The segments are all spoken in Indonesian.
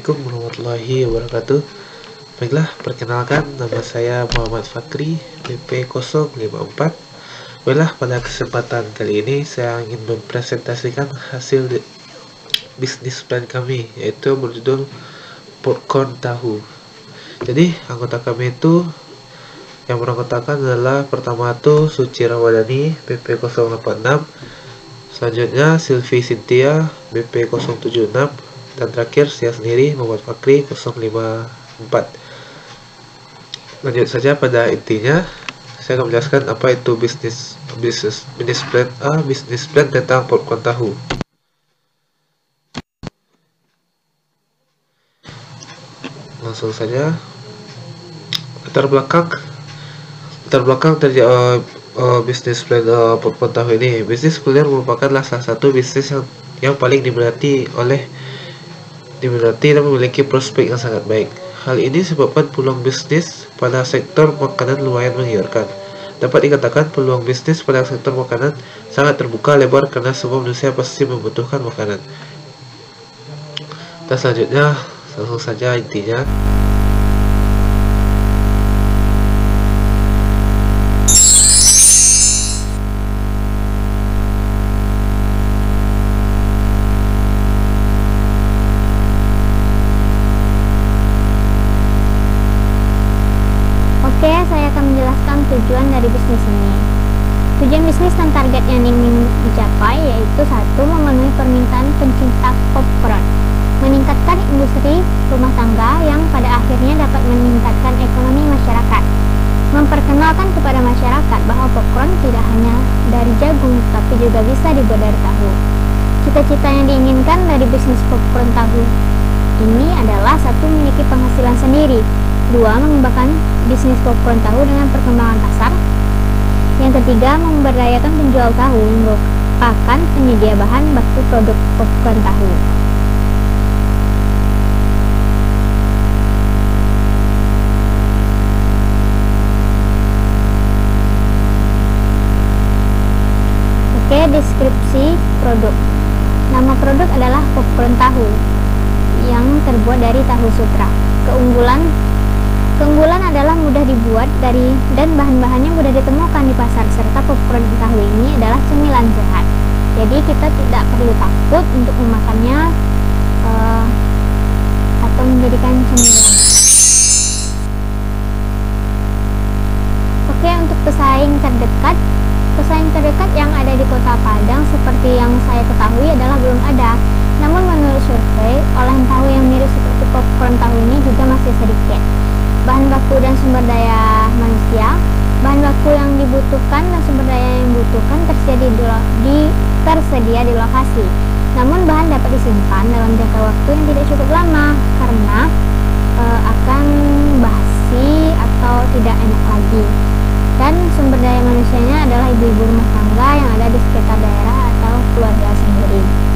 Assalamualaikum warahmatullahi wabarakatuh. Baiklah, perkenalkan, nama saya Muhammad Fakri, BP 054. Baiklah, pada kesempatan kali ini saya ingin mempresentasikan hasil bisnis plan kami, yaitu berjudul popcorn tahu. Jadi, anggota kami itu yang beranggotakan adalah pertama itu Suci Ramadhani, BP 086. Selanjutnya Silvi Cynthia, BP 076. Dan terakhir saya sendiri, Muhammad Fakri, 054. Lanjut saja pada intinya, saya akan menjelaskan apa itu bisnis plan tentang popcorn tahu. Langsung saja, latar belakang dari bisnis plan popcorn tahu ini. Bisnis kuliner merupakan salah satu bisnis yang paling diminati dan memiliki prospek yang sangat baik. Hal ini disebabkan peluang bisnis pada sektor makanan lumayan menggiurkan. Dapat dikatakan peluang bisnis pada sektor makanan sangat terbuka lebar karena semua manusia pasti membutuhkan makanan. Dan selanjutnya, langsung saja intinya. Saya akan menjelaskan tujuan dari bisnis ini. Tujuan bisnis dan target yang ingin dicapai yaitu 1. Memenuhi permintaan pencinta popcorn, meningkatkan industri rumah tangga yang pada akhirnya dapat meningkatkan ekonomi masyarakat, memperkenalkan kepada masyarakat bahwa popcorn tidak hanya dari jagung tapi juga bisa dibuat dari tahu. Cita-cita yang diinginkan dari bisnis popcorn tahu ini adalah 1. Memiliki penghasilan sendiri, 2. Mengembangkan bisnis popcorn tahu dengan perkembangan pasar. Yang ketiga, memberdayakan penjual tahu yang merupakan penyedia bahan baku produk popcorn tahu. Oke, deskripsi produk. Nama produk adalah popcorn tahu yang terbuat dari tahu sutra. Keunggulan adalah mudah dibuat dan bahan-bahannya mudah ditemukan di pasar, serta popcorn tahu ini adalah cemilan sehat. Jadi kita tidak perlu takut untuk memakannya atau menjadikan cemilan. Oke, untuk pesaing terdekat yang ada di Kota Padang seperti yang saya ketahui adalah belum ada. Namun menurut survei, olahan tahu yang mirip seperti popcorn tahu ini juga masih sedikit. Bahan baku dan sumber daya manusia. Bahan baku yang dibutuhkan dan sumber daya yang dibutuhkan tersedia di lokasi. Namun bahan dapat disimpan dalam jangka waktu yang tidak cukup lama karena akan basi atau tidak enak lagi. Dan sumber daya manusianya adalah ibu-ibu rumah tangga yang ada di sekitar daerah atau keluarga sendiri.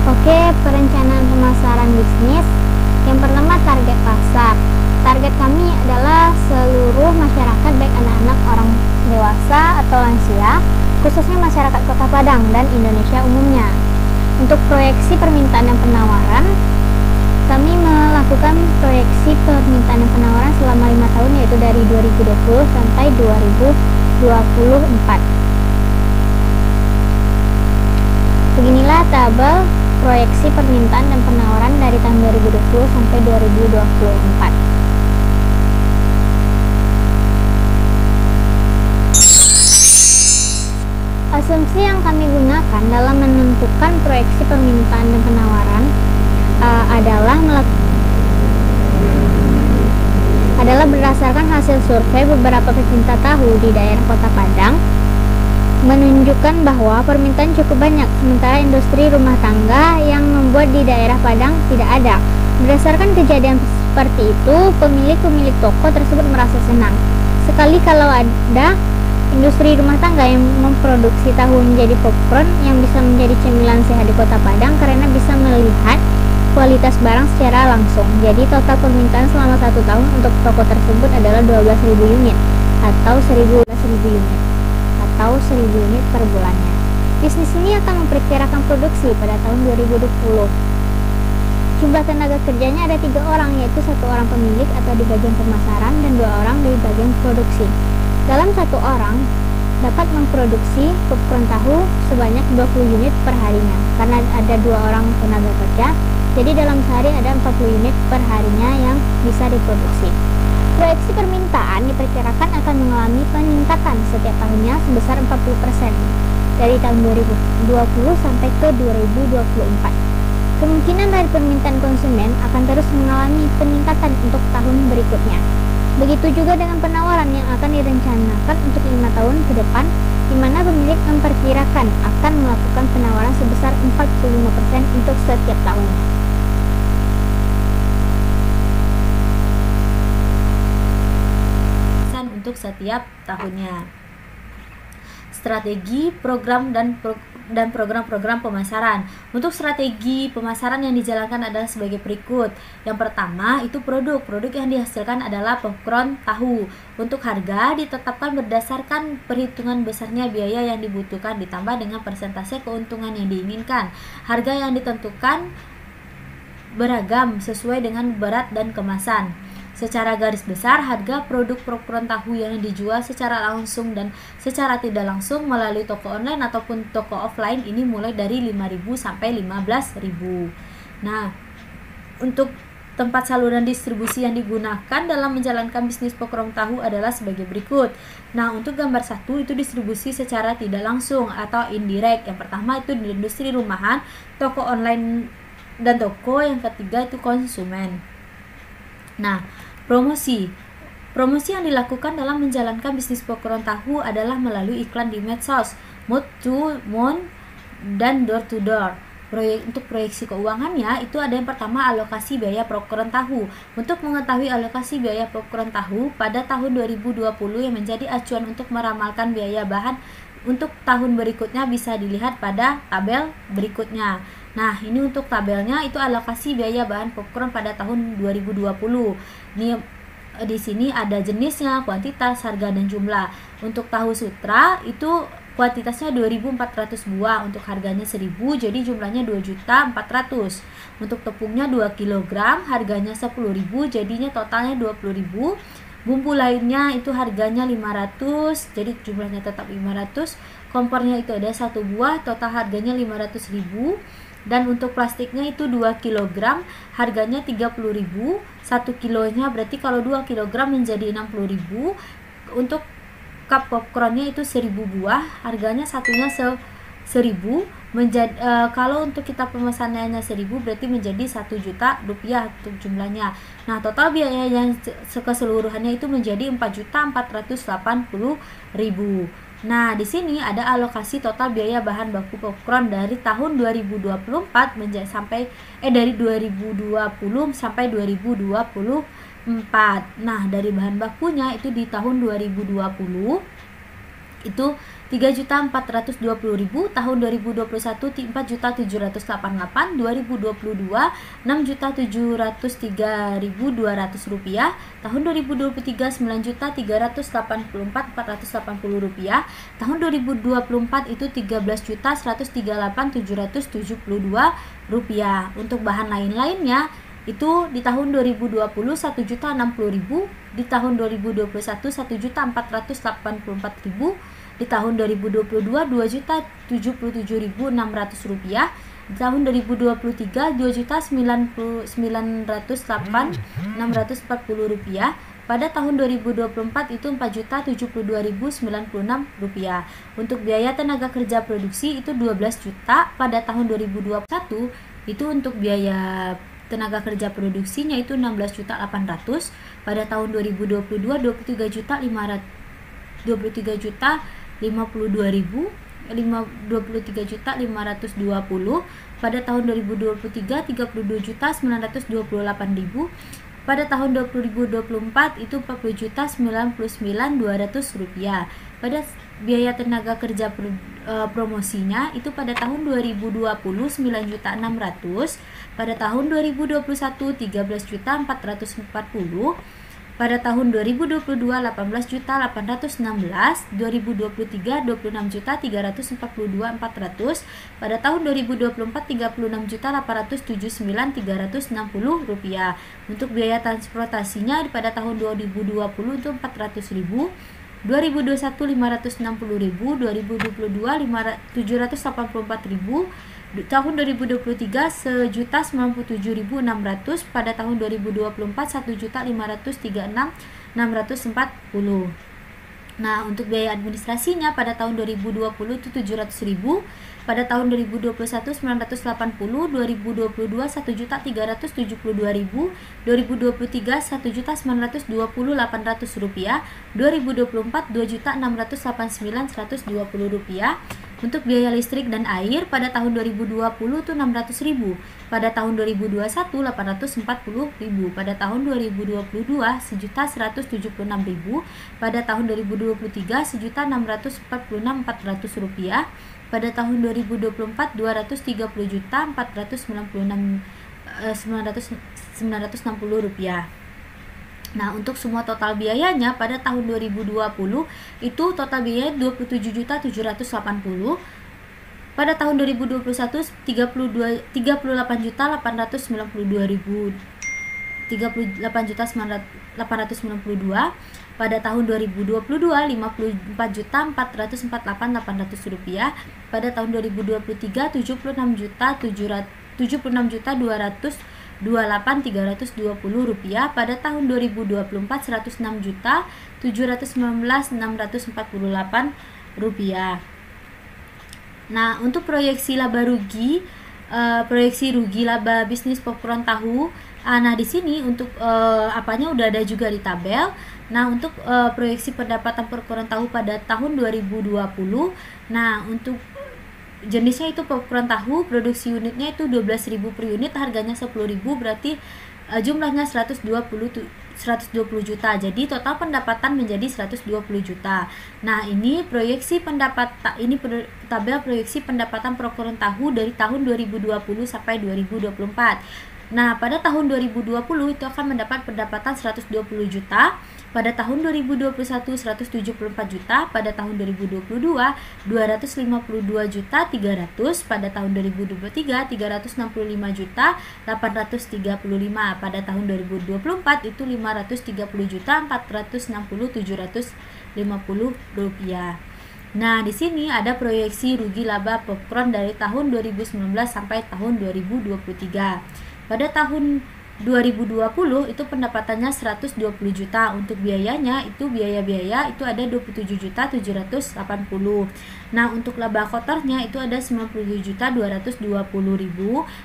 Oke, perencanaan pemasaran bisnis. Yang pertama, target pasar. Target kami adalah seluruh masyarakat, baik anak-anak, orang dewasa atau lansia, khususnya masyarakat Kota Padang dan Indonesia umumnya. Untuk proyeksi permintaan dan penawaran, kami melakukan proyeksi permintaan dan penawaran selama 5 tahun, yaitu dari 2020 sampai 2024. Beginilah tabel proyeksi permintaan dan penawaran dari tahun 2020 sampai 2024. Asumsi yang kami gunakan dalam menentukan proyeksi permintaan dan penawaran adalah berdasarkan hasil survei beberapa pecinta tahu di daerah Kota Padang, menunjukkan bahwa permintaan cukup banyak, sementara industri rumah tangga yang membuat di daerah Padang tidak ada. Berdasarkan kejadian seperti itu, pemilik toko tersebut merasa senang sekali kalau ada industri rumah tangga yang memproduksi tahu menjadi popcorn yang bisa menjadi cemilan sehat di Kota Padang karena bisa melihat kualitas barang secara langsung. Jadi total permintaan selama 1 tahun untuk toko tersebut adalah 12.000 unit. atau 1000 unit atau 1000 unit per bulannya. Bisnis ini akan memperkirakan produksi pada tahun 2020. Jumlah tenaga kerjanya ada 3 orang, yaitu 1 orang pemilik atau di bagian pemasaran dan 2 orang di bagian produksi. Dalam 1 orang dapat memproduksi popcorn tahu sebanyak 20 unit per harinya. Karena ada 2 orang tenaga kerja, jadi dalam sehari ada 40 unit per harinya yang bisa diproduksi. Proyeksi permintaan diperkirakan akan mengalami peningkatan setiap tahunnya sebesar 40% dari tahun 2020 sampai ke 2024. Kemungkinan dari permintaan konsumen akan terus mengalami peningkatan untuk tahun berikutnya. Begitu juga dengan penawaran yang akan direncanakan untuk 5 tahun ke depan, di mana pemilik memperkirakan akan melakukan penawaran sebesar 45% untuk setiap tahunnya. Untuk setiap tahunnya. Strategi, program dan program-program pemasaran. Untuk strategi pemasaran yang dijalankan adalah sebagai berikut. Yang pertama itu produk yang dihasilkan adalah popcorn tahu. Untuk harga ditetapkan berdasarkan perhitungan besarnya biaya yang dibutuhkan ditambah dengan persentase keuntungan yang diinginkan. Harga yang ditentukan beragam sesuai dengan berat dan kemasan. Secara garis besar, harga produk popcorn tahu yang dijual secara langsung dan secara tidak langsung melalui toko online ataupun toko offline ini mulai dari 5.000 sampai 15.000. Nah, untuk tempat saluran distribusi yang digunakan dalam menjalankan bisnis popcorn tahu adalah sebagai berikut. Nah, untuk gambar 1 itu distribusi secara tidak langsung atau indirect. Yang pertama itu di industri rumahan, toko online dan toko. Yang ketiga itu konsumen. Nah, promosi yang dilakukan dalam menjalankan bisnis popcorn tahu adalah melalui iklan di medsos, mouth to mouth, dan door to door. Untuk proyeksi keuangannya itu ada yang pertama alokasi biaya popcorn tahu. Untuk mengetahui alokasi biaya popcorn tahu pada tahun 2020 yang menjadi acuan untuk meramalkan biaya bahan untuk tahun berikutnya bisa dilihat pada tabel berikutnya. Nah, ini untuk tabelnya itu alokasi biaya bahan popcorn pada tahun 2020. Ini di sini ada jenisnya, kuantitas, harga dan jumlah. Untuk tahu sutra itu kuantitasnya 2.400 buah, untuk harganya 1.000, jadi jumlahnya 2.400.000. Untuk tepungnya 2 kg, harganya 10.000, jadinya totalnya 20.000. Bumbu lainnya itu harganya 500, jadi jumlahnya tetap 500. Kompornya itu ada 1 buah, total harganya 500.000. Dan untuk plastiknya itu 2 kg, harganya 30.000. 1 kilonya berarti kalau 2 kg menjadi 60.000. Untuk cup popcornnya itu 1.000 buah, harganya satunya 1.000. Kalau untuk kita pemesanannya 1.000 berarti menjadi 1 juta rupiah untuk jumlahnya. Nah, total biaya yang keseluruhannya itu menjadi 4.480.000. Nah, di sini ada alokasi total biaya bahan baku popcorn dari tahun 2024 sampai 2020 sampai 2024. Nah, dari bahan bakunya itu di tahun 2020 itu 3.420.000, tahun 2021 4.788, 2022 6.703.200 rupiah, tahun 2023 9.384.480 rupiah, tahun 2024 itu 13.138.772 rupiah. Untuk bahan lain-lainnya itu di tahun 2020 1.060.000, di tahun 2021 1.484.000, di tahun 2022 2.077.600 rupiah, di tahun 2023 2.099.640 rupiah, pada tahun 2024 itu 4.072.096 rupiah. Untuk biaya tenaga kerja produksi itu 12 juta pada tahun 2021. Itu untuk biaya tenaga kerja produksinya itu 16.800, pada tahun 2022 23.522.000, 23.520, pada tahun 2023 32.928.000, pada tahun 2024 itu 40.099.200 rupiah. Pada biaya tenaga kerja promosinya itu pada tahun 2020 9.600.000, pada tahun 2021 13.440.000, Pada tahun 2022 18.816, 2023 26.342.400, pada tahun 2024 36.879.360 rupiah. Untuk biaya transportasinya pada tahun 2020 itu 400.000, 2021 560.000, 2022 784.000, tahun 2023 1.097.600, pada tahun 2024 1.536.640. Nah, untuk biaya administrasinya pada tahun 2020 itu 700.000, pada tahun 2021 980, 2022 1.372.000, 2023 1.920.800 rupiah, 2024 2.689.120 rupiah. Untuk biaya listrik dan air pada tahun 2020 itu 600.000, pada tahun 2021 840.000, pada tahun 2022 1.176.000, pada tahun 2023 1.646.400 rupiah, pada tahun 2024 230.496.960 rupiah. Nah, untuk semua total biayanya pada tahun 2020 itu total biaya 27.780. Pada tahun 2021 38.892.000, 38.892. Pada tahun 2022 54.448.800 rupiah. Pada tahun 2023 76.228.320 rupiah. Pada tahun 2024 106.719.648 rupiah. Nah, untuk proyeksi laba rugi, proyeksi rugi laba bisnis popcorn tahu. Nah, di sini untuk apanya udah ada juga di tabel. Nah, untuk proyeksi pendapatan popcorn tahu pada tahun 2020. Nah, untuk jenisnya itu popcorn tahu, produksi unitnya itu 12.000 per unit, harganya 10.000, berarti jumlahnya 120 juta. Jadi total pendapatan menjadi 120 juta. Nah, ini proyeksi pendapatan, ini tabel proyeksi pendapatan popcorn tahu dari tahun 2020 sampai 2024. Nah, pada tahun 2020 itu akan mendapat pendapatan 120 juta, pada tahun 2021 174 juta, pada tahun 2022 252 juta 300, pada tahun 2023 365 juta 835, pada tahun 2024 itu 530 juta 460.750 rupiah. Nah, di sini ada proyeksi rugi laba popcorn dari tahun 2019 sampai tahun 2023. Pada tahun 2020 itu pendapatannya 120 juta. Untuk biayanya itu biaya-biaya itu ada 27.780. Nah, untuk laba kotornya itu ada 90.220.000.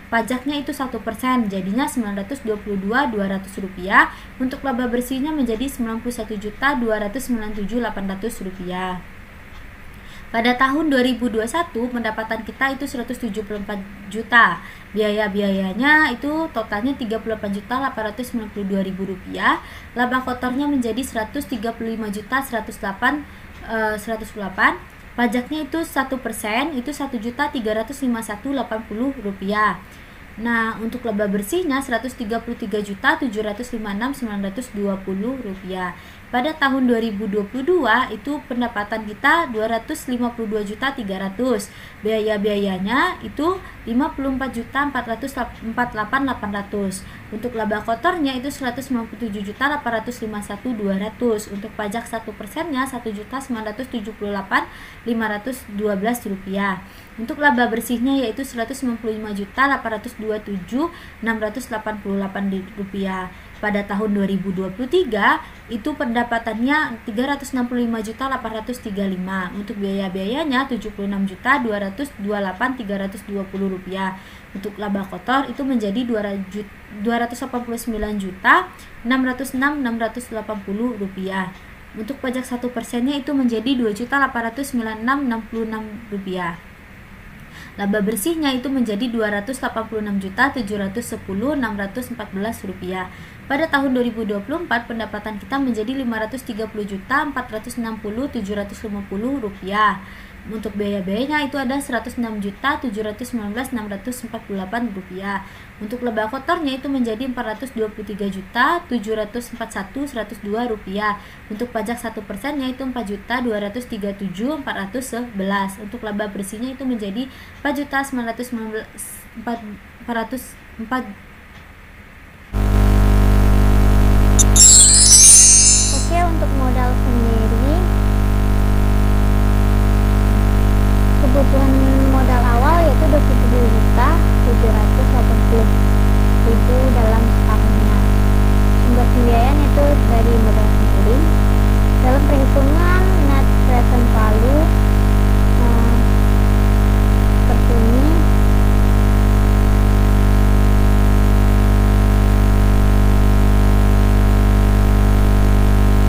Pajaknya itu 1%, jadinya 922.200 rupiah. Untuk laba bersihnya menjadi 91.297.800 rupiah. Pada tahun 2021 pendapatan kita itu 174 juta. Biaya-biayanya itu totalnya 38.892.000 rupiah. Laba kotornya menjadi 135.108. Pajaknya itu 1%, itu 1.351.080 rupiah. Nah, untuk laba bersihnya 133.756.920 rupiah. Pada tahun 2022 itu pendapatan kita 252.300. Biaya-biayanya itu 54.448.800. Untuk laba kotornya itu 197.851.200. Untuk pajak 1%-nya 1.978.512 rupiah. Untuk laba bersihnya yaitu 155.827.688 rupiah. Pada tahun 2023 itu pendapatannya 365.835. Untuk biaya-biayanya 76.228.320 rupiah. Untuk laba kotor itu menjadi 289.606.680 rupiah. Untuk pajak 1%-nya itu menjadi 2.896.066 rupiah. Laba bersihnya itu menjadi Rp286.710.614. Pada tahun 2024 pendapatan kita menjadi Rp530.460.750. Untuk biaya-biayanya itu ada Rp106.719.648. Untuk laba kotornya itu menjadi Rp423.741.102. Untuk pajak 1%-nya itu Rp4.237.411. Untuk laba bersihnya itu menjadi Rp4.919.404. Oke, untuk modal sendiri, kebutuhan modal awal yaitu Rp27.780.000 dalam setahunnya. Sumber pembiayaan itu dari modal sendiri. Dalam perhitungan net present value seperti ini.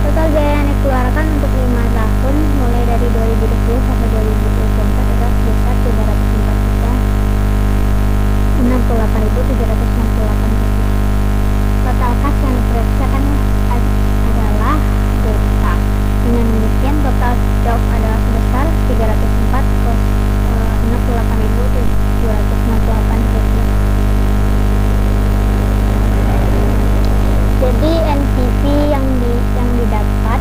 Total biaya yang dikeluarkan untuk 5 tahun mulai dari 2020 sampai 2024 adalah sebesar Rp304.068.768. Total kas yang diperiksakan adalah delta. Dengan demikian total stok adalah sebesar Rp304.068.768. Jadi NPV yang didapat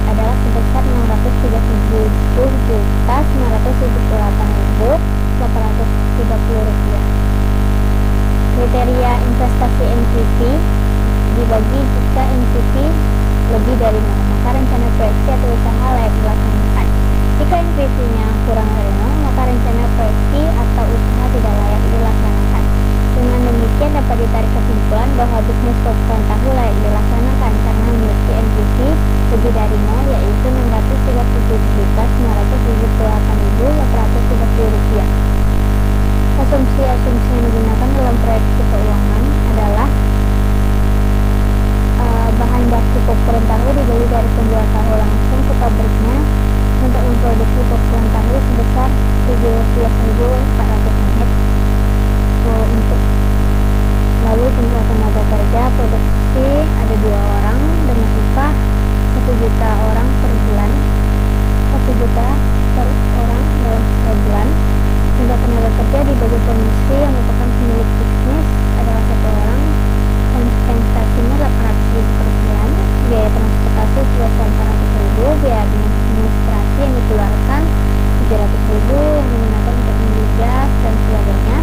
adalah sebesar Rp937.978.830. Kriteria investasi NPV dibagi jika NPV lebih dari 0, maka rencana proyeksi atau usaha layak dilaksanakan. Jika NPV-nya kurang dari 0, maka rencana proyeksi atau usaha tidak layak dilaksanakan. Dengan demikian dapat ditarik kesimpulan bahwa bisnis popcorn tahu layak dilaksanakan karena memiliki NPV lebih dari 0, yaitu Rp937.978.830. Asumsi-asumsi yang digunakan dalam proyeksi keuangan adalah bahan baku popcorn tahu dibeli dari penjual tahu langsung ke pabriknya untuk memproduksi popcorn tahu sebesar 17.400 unit. Untuk lalu jumlah tenaga kerja produksi ada 2 orang dengan upah 1 juta orang per bulan, 1 juta per orang dalam sebulan. Jumlah tenaga kerja dibagi komisi yang merupakan pemilik bisnis adalah 1 orang. Kompensasinya 800.000 per bulan. Biaya transportasi sebesar 400.000. Biaya administrasi yang dikeluarkan 700.000 yang digunakan untuk membeli gas dan sebagainya.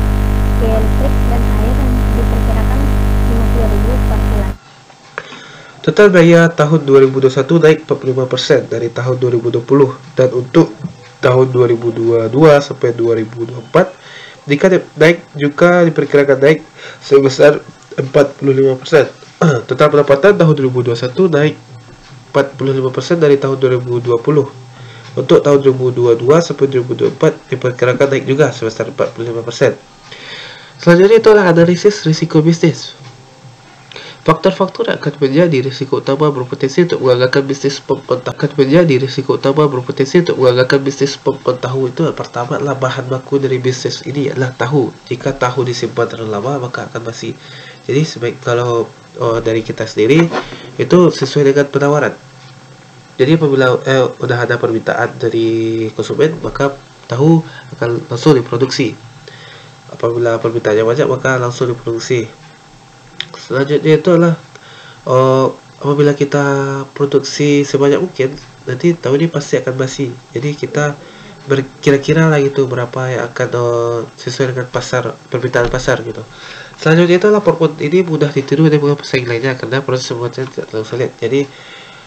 Biaya listrik dan air yang diperkirakan 50.000 per bulan. Total biaya tahun 2021 naik 45% dari tahun 2020, dan untuk tahun 2022 sampai 2024 jika naik juga diperkirakan naik sebesar 45%. Total pendapatan tahun 2021 naik 45% dari tahun 2020. Untuk tahun 2022 sampai 2024 diperkirakan naik juga sebesar 45%. Selanjutnya itulah analisis risiko bisnis. Faktor-faktor yang akan menjadi risiko utama berpotensi untuk menggagalkan bisnis popcorn tahu itu pertama adalah bahan baku dari bisnis ini adalah tahu. Jika tahu disimpan terlalu lama maka akan basi. Jadi kalau dari kita sendiri itu sesuai dengan penawaran. Jadi apabila udah ada permintaan dari konsumen maka tahu akan langsung diproduksi. Apabila permintaannya banyak maka langsung diproduksi. Selanjutnya itu adalah apabila kita produksi sebanyak mungkin, nanti tahu ini pasti akan basi. Jadi kita berkira-kira lah gitu berapa yang akan sesuai dengan permintaan pasar gitu. Selanjutnya itu adalah popcorn ini mudah ditiru dari pesaing lainnya karena proses pembuatannya tidak terlalu sulit. Jadi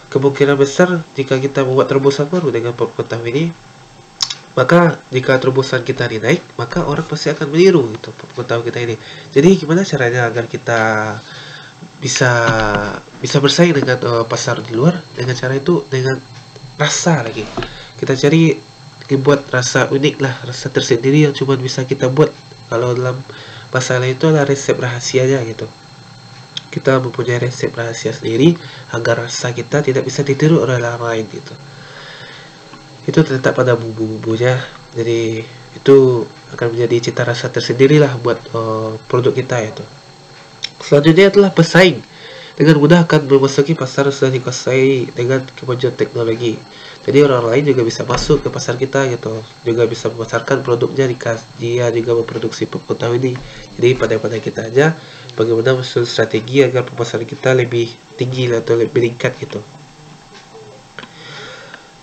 kemungkinan besar jika kita membuat terobosan baru dengan popcorn tahu ini, maka jika terobosan kita ini naik, maka orang pasti akan meniru gitu popcorn tahu kita ini. Jadi gimana caranya agar kita bisa bersaing dengan pasar di luar? Dengan cara itu dengan rasa lagi. Kita cari buat rasa unik lah, rasa tersendiri yang cuma bisa kita buat. Kalau dalam bahasa lain itu adalah resep rahasianya gitu. Kita mempunyai resep rahasia sendiri agar rasa kita tidak bisa ditiru oleh orang lain gitu. Itu terletak pada bumbu-bumbunya Jadi itu akan menjadi cita rasa tersendiri lah buat produk kita itu. Selanjutnya adalah pesaing. Dengan mudah akan memasuki pasar sudah dikuasai dengan kemajuan teknologi. Jadi orang lain juga bisa masuk ke pasar kita gitu, juga bisa memasarkan produknya dia juga memproduksi popcorn tahu ini. Jadi pada kita aja bagaimana menyusun strategi agar pemasaran kita lebih tinggi atau lebih meningkat gitu.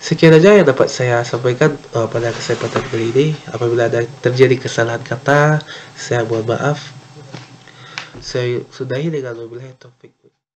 Sekian aja yang dapat saya sampaikan pada kesempatan kali ini. Apabila ada terjadi kesalahan kata, saya mohon maaf. Saya sudahi dengan wabillahi taufik.